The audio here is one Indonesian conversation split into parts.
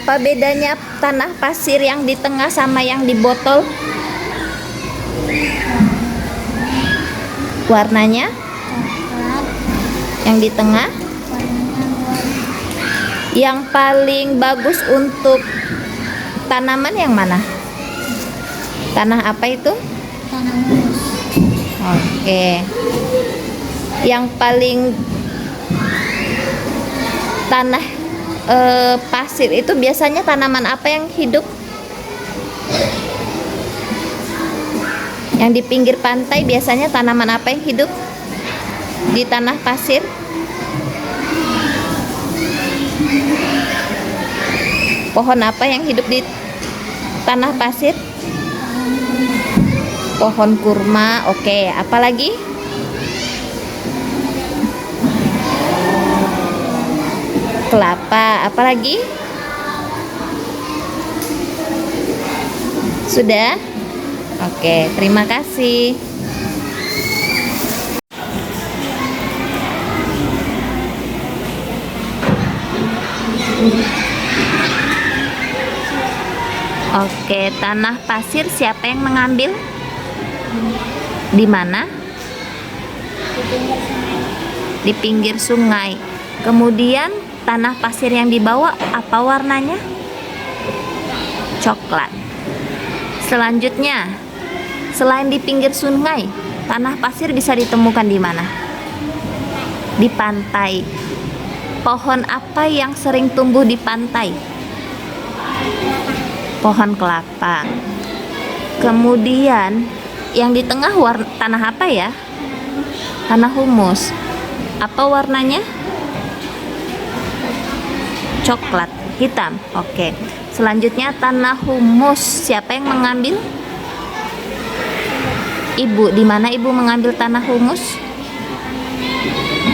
Apa bedanya tanah pasir yang di tengah sama yang di botol? Warnanya? Coklat. Yang di tengah? Warnanya gold. Yang paling bagus untuk tanaman yang mana? Tanah apa itu? Tanah humus. Oke. Yang paling tanah pasir itu biasanya tanaman apa yang hidup? Yang di pinggir pantai biasanya tanaman apa yang hidup di tanah pasir? Pohon apa yang hidup di tanah pasir? Pohon kurma. Oke, apa lagi? Kelapa. Apa lagi? Sudah? Oke, terima kasih. Oke, tanah pasir siapa yang mengambil? Di mana? Di pinggir sungai. Kemudian tanah pasir yang dibawa apa warnanya? Coklat. Selanjutnya, selain di pinggir sungai, tanah pasir bisa ditemukan di mana? Di pantai. Pohon apa yang sering tumbuh di pantai? Pohon kelapa. Kemudian yang di tengah tanah apa ya? Tanah humus. Apa warnanya? Coklat, hitam. Oke. Selanjutnya tanah humus siapa yang mengambil? Ibu. Di mana ibu mengambil tanah humus?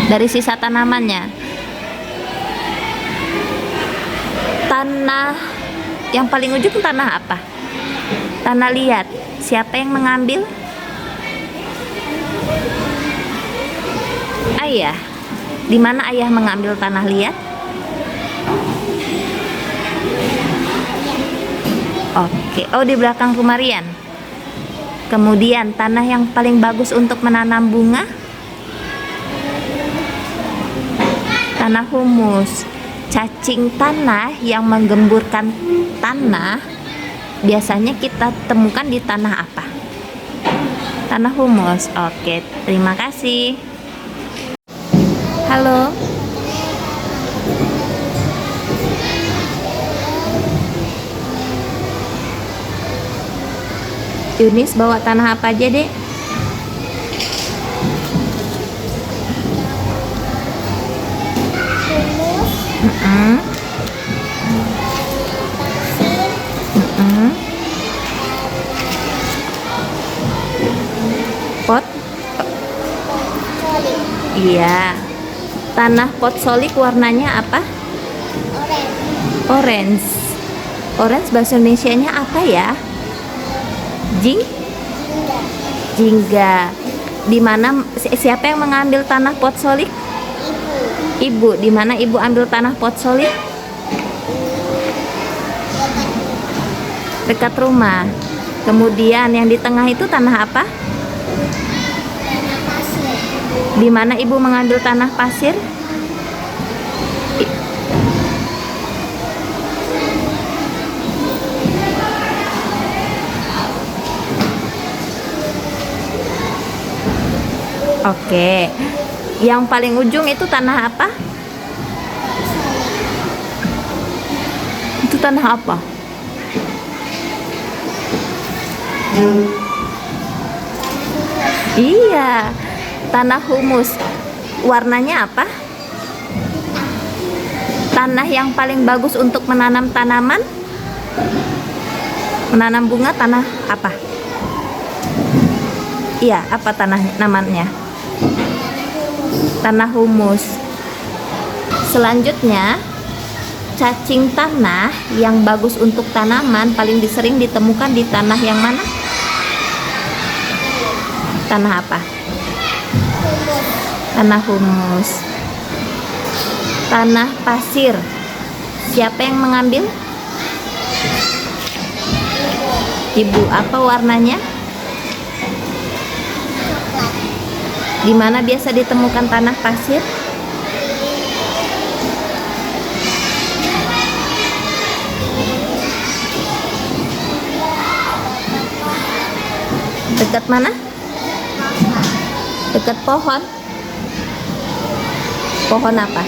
Dari sisa tanamannya. Tanah yang paling ujung tanah apa? Tanah liat. Siapa yang mengambil? Ayah. Di mana ayah mengambil tanah liat? Oke. Oh, di belakang rumah Rian. Kemudian tanah yang paling bagus untuk menanam bunga? Tanah humus. Cacing tanah yang menggemburkan tanah biasanya kita temukan di tanah apa? Tanah humus. Oke, terima kasih. Halo. Yunis bawa tanah apa aja, Dek? Humus. Pot? Solid. Iya. Tanah pot solik warnanya apa? Orange. Orange. Orange bahasa Indonesianya apa ya? Jingga. Jingga. Di mana siapa yang mengambil tanah pot solik? Ibu. Ibu. Di mana ibu ambil tanah pot solik? Dekat rumah. Kemudian yang di tengah itu tanah apa? Tanah pasir. Di mana ibu mengambil tanah pasir? Oke. Yang paling ujung itu tanah apa? Itu tanah apa? Iya, tanah humus. Warnanya apa? Tanah yang paling bagus untuk menanam tanaman? Menanam bunga tanah apa? Iya, apa tanah namanya? Tanah humus. Selanjutnya, cacing tanah yang bagus untuk tanaman paling sering ditemukan di tanah yang mana? Tanah apa? Humus. Tanah humus. Tanah pasir. Siapa yang mengambil? Ibu, apa warnanya? Coklat. Di mana biasa ditemukan tanah pasir? Dekat mana? Dekat pohon. Pohon apa?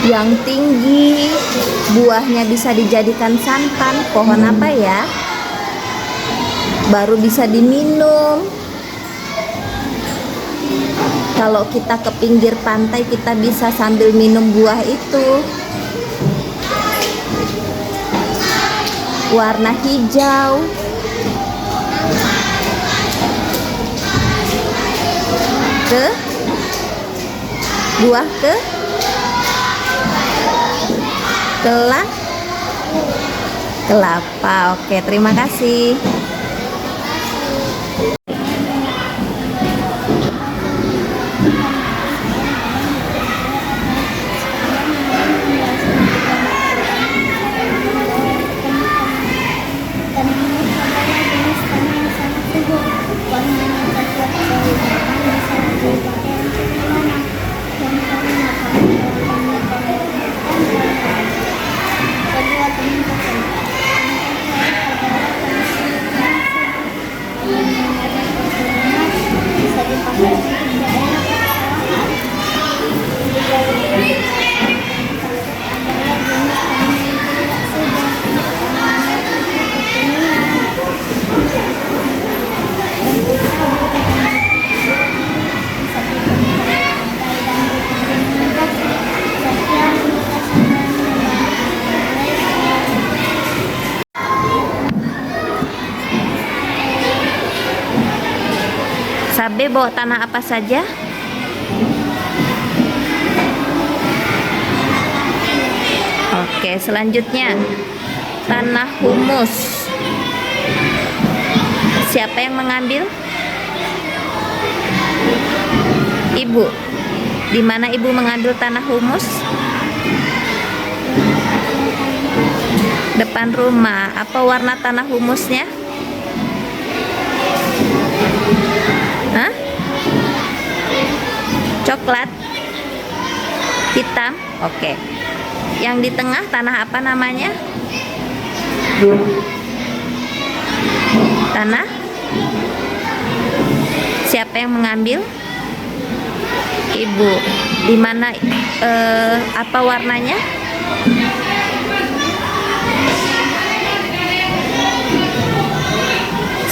Yang tinggi, buahnya bisa dijadikan santan. Pohon apa ya? Baru bisa diminum. Kalau kita ke pinggir pantai, kita bisa sambil minum buah itu. Warna hijau. Ke buah kelapa. Oke, terima kasih. Sabe bawa tanah apa saja? Oke, selanjutnya tanah humus. Siapa yang mengambil? Ibu. Di mana ibu mengambil tanah humus? Depan rumah. Apa warna tanah humusnya? Hah? Coklat? Hitam? Oke. Yang di tengah tanah apa namanya? Tanah? Siapa yang mengambil? Ibu. Di mana apa warnanya?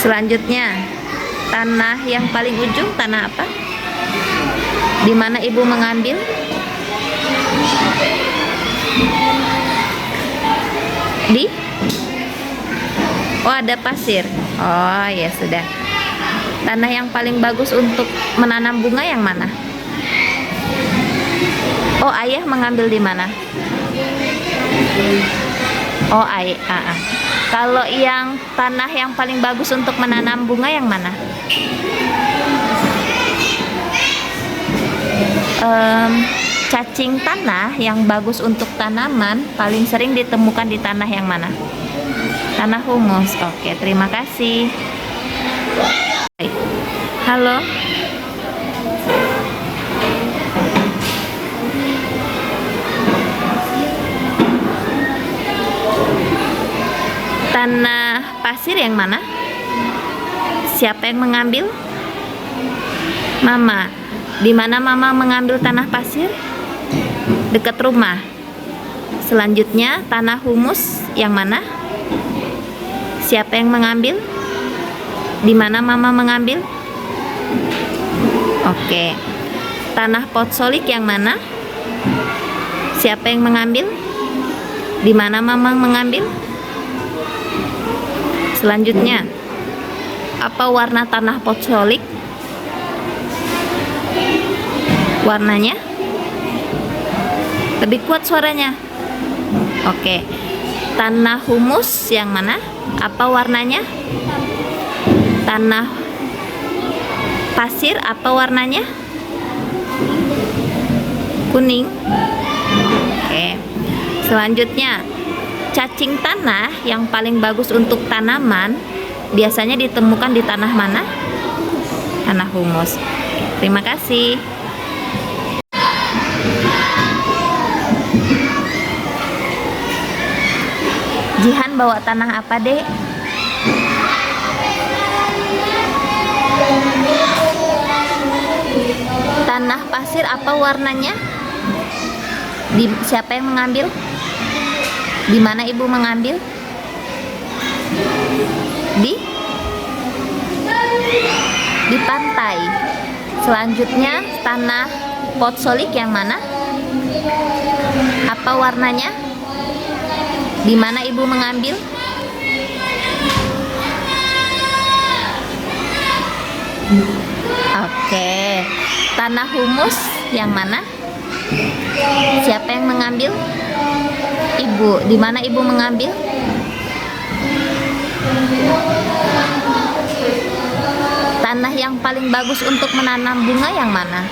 Selanjutnya, tanah yang paling ujung tanah apa? Di mana ibu mengambil? Di? Oh, ada pasir. Oh, ya sudah. Tanah yang paling bagus untuk menanam bunga yang mana? Oh, ayah mengambil di mana? Oh, ayah. Kalau yang tanah yang paling bagus untuk menanam bunga yang mana? Cacing tanah yang bagus untuk tanaman paling sering ditemukan di tanah yang mana? Tanah humus. Oke, terima kasih. Halo. Tanah pasir yang mana? Siapa yang mengambil? Mama. Di mana mama mengambil tanah pasir? Dekat rumah. Selanjutnya tanah humus yang mana? Siapa yang mengambil? Di mana mama mengambil? Oke. Tanah potsolik yang mana? Siapa yang mengambil? Di mana mama mengambil? Selanjutnya, apa warna tanah potsolik? Warnanya lebih kuat suaranya. Oke. Tanah humus yang mana? Apa warnanya? Tanah pasir apa warnanya? Kuning. Oke. Selanjutnya, Cacing tanah yang paling bagus untuk tanaman biasanya ditemukan di tanah mana? Tanah humus. Terima kasih. Jihan bawa tanah apa, Dek? Tanah pasir apa warnanya? Siapa yang mengambil? Di mana Ibu mengambil? Di pantai. Selanjutnya tanah potsolik yang mana? Apa warnanya? Di mana Ibu mengambil? Oke. Tanah humus yang mana? Siapa yang mengambil? Ibu. Di mana Ibu mengambil? Tanah yang paling bagus untuk menanam bunga yang mana?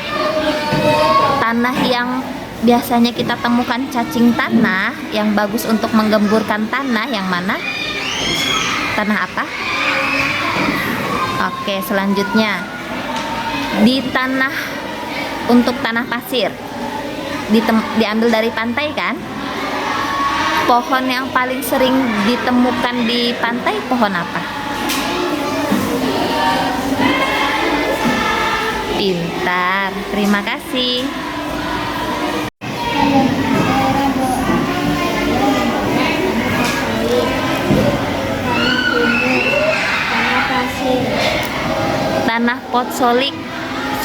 Tanah yang biasanya kita temukan cacing tanah yang bagus untuk menggemburkan tanah yang mana? Tanah apa? Oke, selanjutnya di tanah untuk tanah pasir diambil dari pantai kan? Pohon yang paling sering ditemukan di pantai pohon apa? Pintar, terima kasih. Tanah pasir. Tanah potsolik,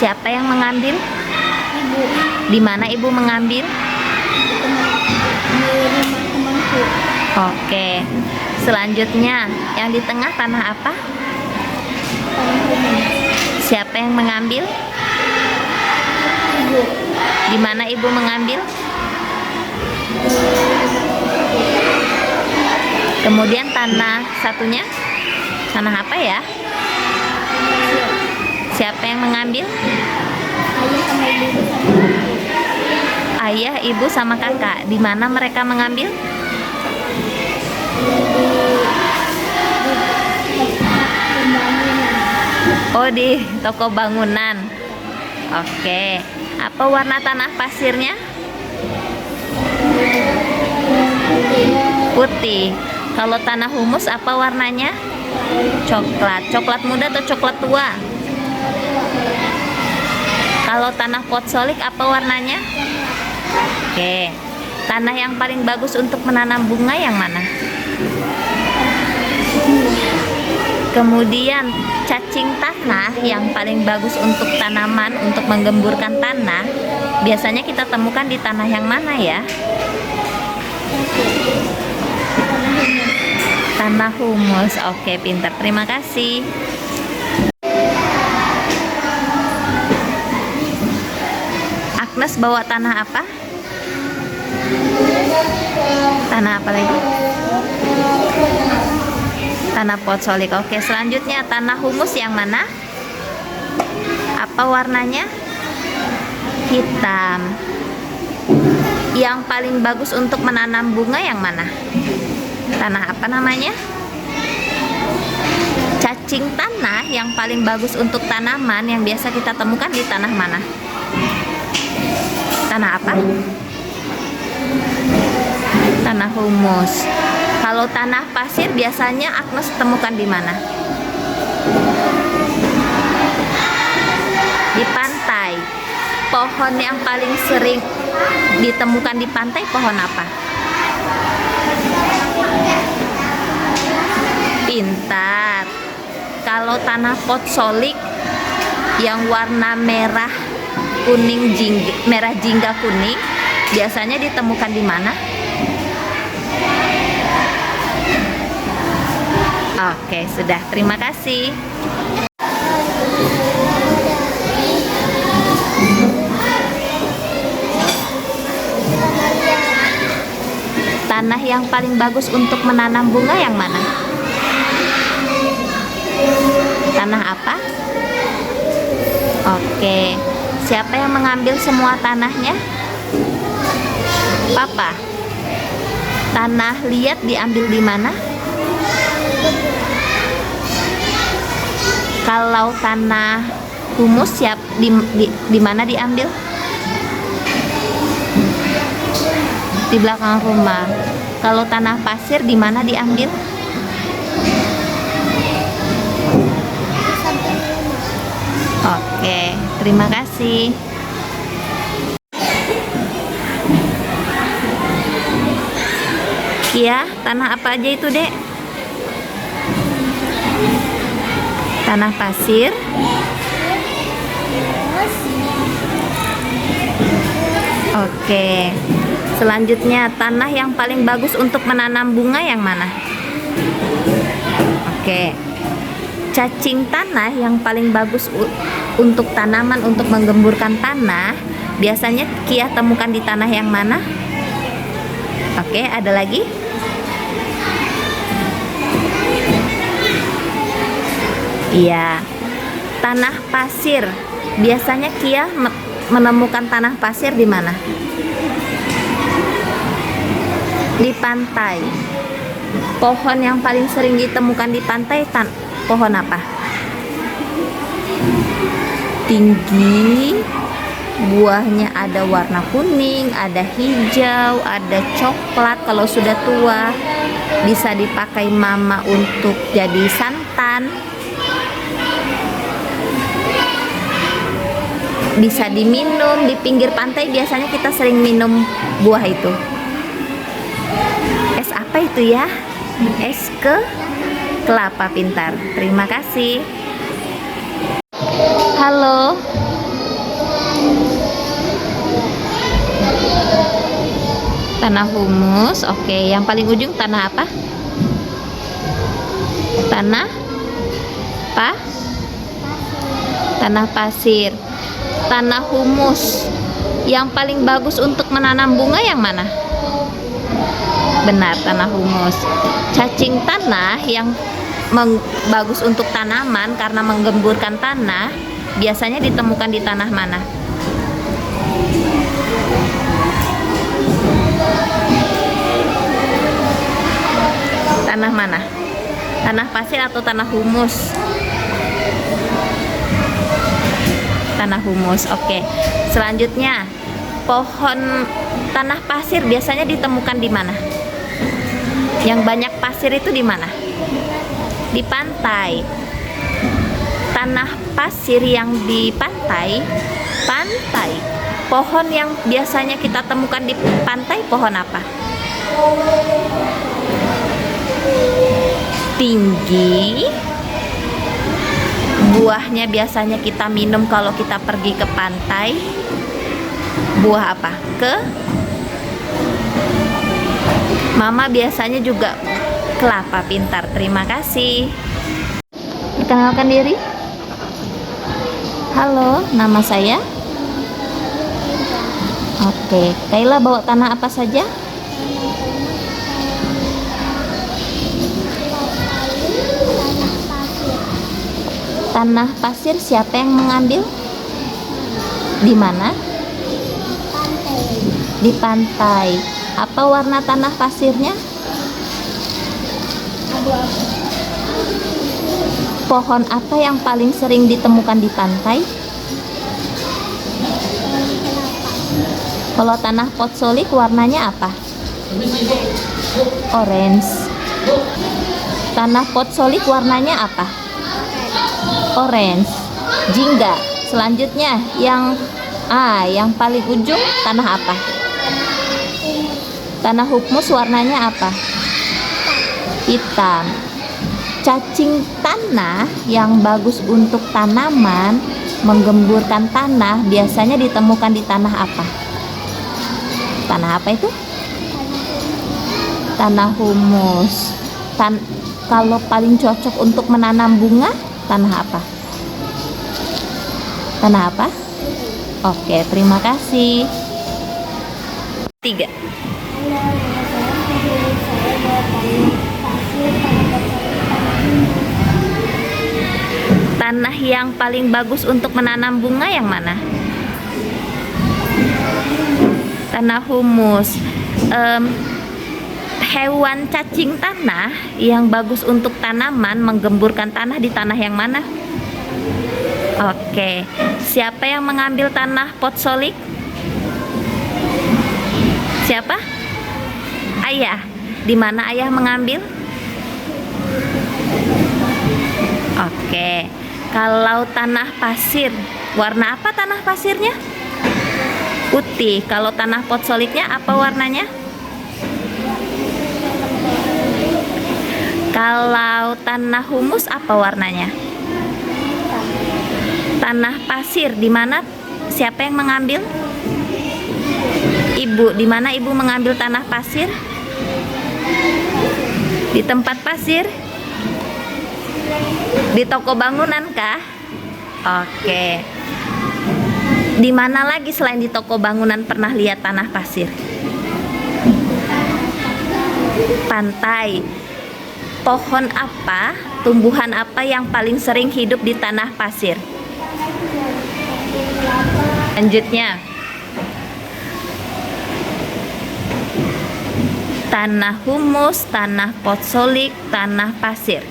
siapa yang mengambil? Ibu. Di mana Ibu mengambil? Di rumah temanku. Oke. Selanjutnya, yang di tengah tanah apa? Tanah humus. Siapa yang mengambil? Ibu. Di mana Ibu mengambil? Kemudian tanah satunya? Tanah apa ya? Siapa yang mengambil? Ayah sama ibu sama Ayah, ibu, sama kakak. kakak. Di mana mereka mengambil? Oh, di toko bangunan. Oke. Apa warna tanah pasirnya? Putih. Kalau tanah humus apa warnanya? Coklat. Coklat muda atau coklat tua? Kalau tanah potsolik apa warnanya? Oke. Tanah yang paling bagus untuk menanam bunga yang mana? Kemudian cacing tanah yang paling bagus untuk tanaman, untuk menggemburkan tanah, biasanya kita temukan di tanah yang mana ya? Tanah humus. Oke, pintar. Terima kasih. Agnes bawa tanah apa? Tanah apa lagi? Tanah potsolik. Oke, selanjutnya tanah humus yang mana? Apa warnanya? Hitam. Yang paling bagus untuk menanam bunga yang mana? Tanah apa namanya? Cacing tanah yang paling bagus untuk tanaman yang biasa kita temukan di tanah mana? Tanah apa? Tanah humus. Kalau tanah pasir biasanya Agnes temukan di mana? Di pantai. Pohon yang paling sering ditemukan di pantai pohon apa? Pintar. Kalau tanah potsolik yang warna merah kuning merah jingga kuning biasanya ditemukan di mana? Oke, sudah. Terima kasih. Tanah yang paling bagus untuk menanam bunga yang mana? Tanah apa? Oke. Siapa yang mengambil semua tanahnya? Papa. Tanah liat diambil di mana? Kalau tanah humus siap di mana diambil? Di belakang rumah. Kalau tanah pasir di mana diambil? Oke, terima kasih. Kia, tanah apa aja itu, Dek? Tanah pasir. Oke. Selanjutnya, tanah yang paling bagus untuk menanam bunga yang mana? Oke. Cacing tanah yang paling bagus untuk tanaman, untuk menggemburkan tanah, biasanya Kia temukan di tanah yang mana? Oke, ada lagi? Iya, tanah pasir. Biasanya Kia menemukan tanah pasir di mana? Di pantai. Pohon yang paling sering ditemukan di pantai, pohon apa? Tinggi, buahnya ada warna kuning, ada hijau, ada coklat. Kalau sudah tua, bisa dipakai mama untuk jadi santan. Bisa diminum di pinggir pantai, biasanya kita sering minum buah itu. Es apa itu ya? Es kelapa pintar. Terima kasih. Halo. Tanah humus. Oke, yang paling ujung tanah apa? Tanah tanah pasir. Tanah humus. Yang paling bagus untuk menanam bunga yang mana? Benar, tanah humus. Cacing tanah yang bagus untuk tanaman karena menggemburkan tanah, biasanya ditemukan di tanah mana? Tanah mana? Tanah pasir atau tanah humus? Tanah humus. Oke. Selanjutnya, pohon tanah pasir biasanya ditemukan di mana? Yang banyak pasir itu di mana? Di pantai. Tanah pasir yang di pantai. Pohon yang biasanya kita temukan di pantai, pohon apa? Tinggi. Buahnya biasanya kita minum kalau kita pergi ke pantai. Buah apa? Mama biasanya juga kelapa pintar. Terima kasih. Perkenalkan diri. Halo, nama saya. Oke, Kayla bawa tanah apa saja? Tanah pasir siapa yang mengambil? Di mana? Di pantai. Apa warna tanah pasirnya? Pohon apa yang paling sering ditemukan di pantai? Kalau tanah potsolik warnanya apa? Orange. Tanah potsolik warnanya apa? Orange. Jingga. Selanjutnya yang paling ujung tanah apa? Tanah humus warnanya apa? Hitam. Cacing tanah yang bagus untuk tanaman, menggemburkan tanah, biasanya ditemukan di tanah apa? Tanah apa itu? Tanah humus. Kalau paling cocok untuk menanam bunga, tanah apa? Tanah apa? Oke, terima kasih. 3. Tanah yang paling bagus untuk menanam bunga yang mana? Tanah humus. Hewan cacing tanah yang bagus untuk tanaman menggemburkan tanah di tanah yang mana? Oke, siapa yang mengambil tanah potsolik? Siapa? Ayah. Di mana ayah mengambil? Oke, kalau tanah pasir, warna apa tanah pasirnya? Putih. Kalau tanah potsoliknya apa warnanya? Kalau tanah humus apa warnanya? Tanah pasir di mana siapa yang mengambil? Ibu. Di mana ibu mengambil tanah pasir? Di tempat pasir? Di toko bangunan kah? Oke. Di mana lagi selain di toko bangunan pernah lihat tanah pasir? Pantai. Pohon apa, tumbuhan apa yang paling sering hidup di tanah pasir? Selanjutnya, tanah humus, tanah potsolik, tanah pasir.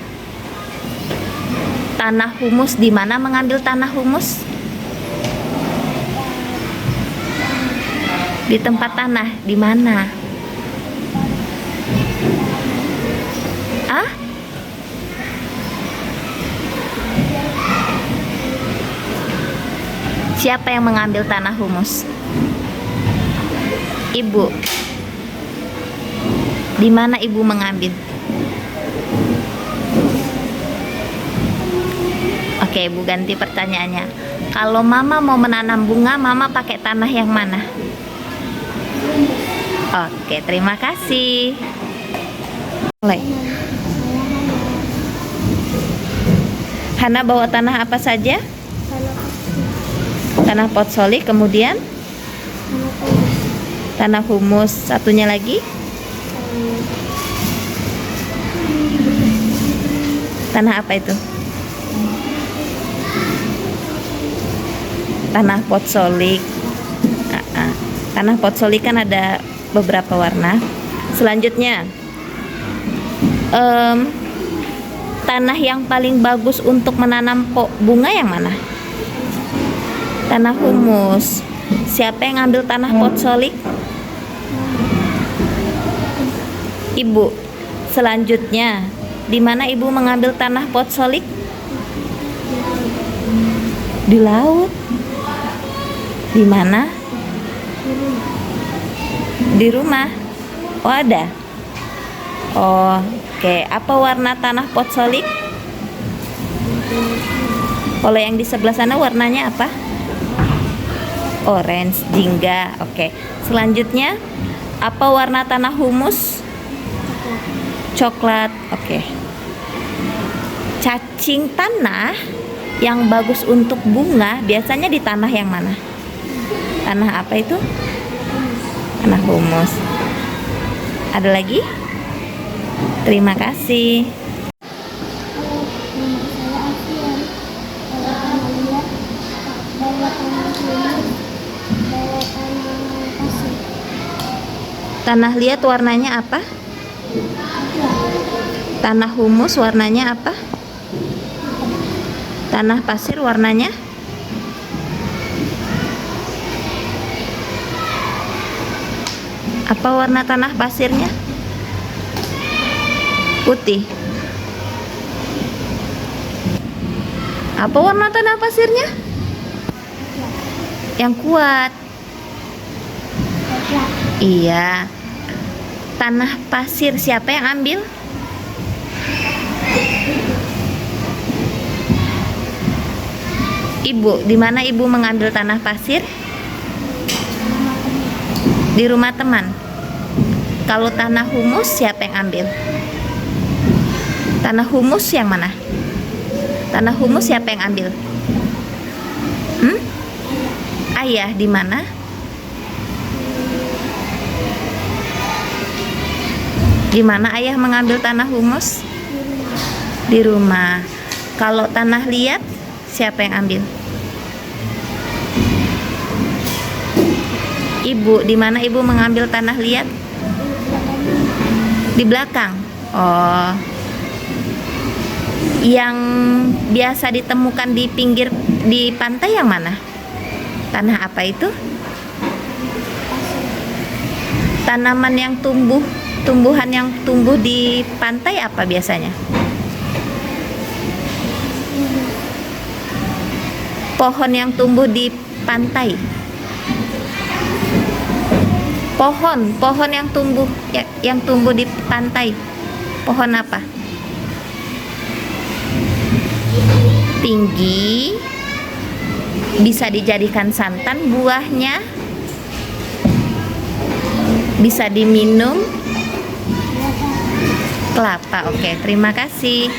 Tanah humus, di mana mengambil tanah humus? Di tempat tanah, di mana? Ah? Siapa yang mengambil tanah humus? Ibu. Di mana ibu mengambil? Oke, ibu ganti pertanyaannya. Kalau mama mau menanam bunga, mama pakai tanah yang mana? Oke, terima kasih. Mulai. Hana bawa tanah apa saja? Tanah potsolik, kemudian tanah humus, satunya lagi tanah apa itu? Tanah potsolik. Tanah potsolik kan ada beberapa warna. Selanjutnya, tanah yang paling bagus untuk menanam bunga yang mana? Tanah humus. Siapa yang ngambil tanah potsolik? Ibu. Selanjutnya, di mana ibu mengambil tanah potsolik? Di laut. Di mana? Di rumah. Oh, ada. Oh, oke. Apa warna tanah potsolik? Kalau yang di sebelah sana warnanya apa? Orange, jingga. Oke. Selanjutnya, apa warna tanah humus? Coklat. Oke. Cacing tanah yang bagus untuk bunga biasanya di tanah yang mana? Tanah apa itu? Tanah humus. Ada lagi? Terima kasih. Tanah liat warnanya apa? Tanah humus warnanya apa? Tanah pasir warnanya? Apa warna tanah pasirnya? Putih. Apa warna tanah pasirnya? Yang kuat. Iya. Tanah pasir siapa yang ambil? Ibu. Di mana ibu mengambil tanah pasir? Di rumah teman. Kalau tanah humus siapa yang ambil? Tanah humus yang mana? Tanah humus siapa yang ambil? Ayah. Di mana? Di mana ayah mengambil tanah humus? Di rumah. Kalau tanah liat siapa yang ambil? Ibu. Di mana ibu mengambil tanah liat? Di belakang. Oh. Yang biasa ditemukan di pinggir di pantai yang mana? Tanah apa itu? Pasir. Tanaman yang tumbuhan yang tumbuh di pantai apa biasanya? Pohon yang tumbuh di pantai. Pohon yang tumbuh di pantai. Pohon apa? Tinggi, bisa dijadikan santan buahnya, bisa diminum. Kelapa. Oke, terima kasih.